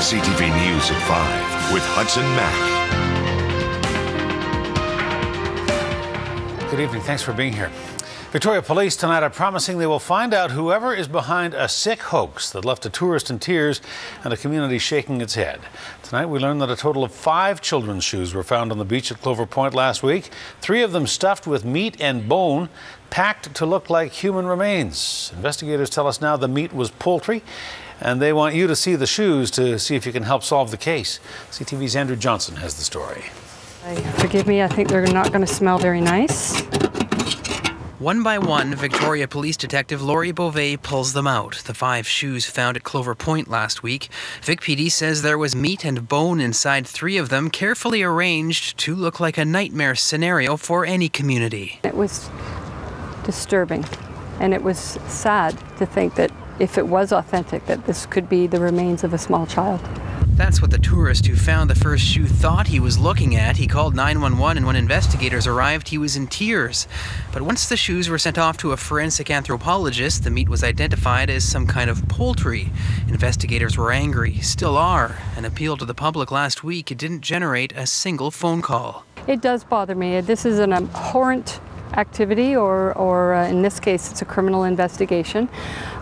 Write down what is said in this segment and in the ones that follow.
CTV News at 5 with Hudson Mack. Good evening. Thanks for being here. Victoria Police tonight are promising they will find out whoever is behind a sick hoax that left a tourist in tears and a community shaking its head. Tonight we learned that a total of 5 children's shoes were found on the beach at Clover Point last week. 3 of them stuffed with meat and bone, packed to look like human remains. Investigators tell us now the meat was poultry, and they want you to see the shoes to see if you can help solve the case. CTV's Andrew Johnson has the story. Forgive me, I think they're not going to smell very nice. One by one, Victoria Police Detective Lori Beauvais pulls them out. The 5 shoes found at Clover Point last week. VicPD says there was meat and bone inside 3 of them, carefully arranged to look like a nightmare scenario for any community. It was disturbing, and it was sad to think that if it was authentic, that this could be the remains of a small child. That's what the tourist who found the first shoe thought he was looking at. He called 911, and when investigators arrived, he was in tears. But once the shoes were sent off to a forensic anthropologist, the meat was identified as some kind of poultry. Investigators were angry, still are. An appeal to the public last week, it didn't generate a single phone call. It does bother me. This is an abhorrent activity, or in this case, it's a criminal investigation.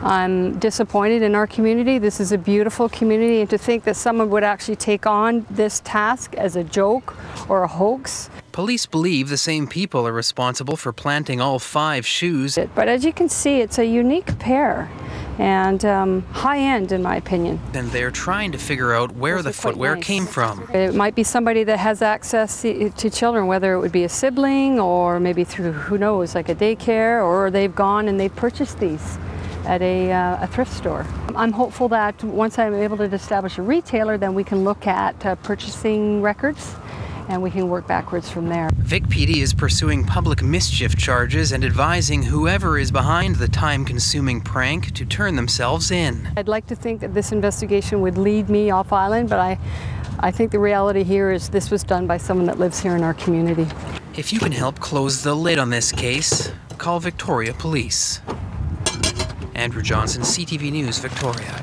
I'm disappointed in our community. This is a beautiful community, and to think that someone would actually take on this task as a joke or a hoax. Police believe the same people are responsible for planting all 5 shoes. But as you can see, it's a unique pair and high-end, in my opinion. And they're trying to figure out where the footwear came from. It might be somebody that has access to children, whether it would be a sibling or maybe through, who knows, like a daycare, or they've gone and they've purchased these at a thrift store. I'm hopeful that once I'm able to establish a retailer, then we can look at purchasing records, and we can work backwards from there. VicPD is pursuing public mischief charges and advising whoever is behind the time-consuming prank to turn themselves in. I'd like to think that this investigation would lead me off island, but I think the reality here is this was done by someone that lives here in our community. If you can help close the lid on this case, call Victoria Police. Andrew Johnson, CTV News, Victoria.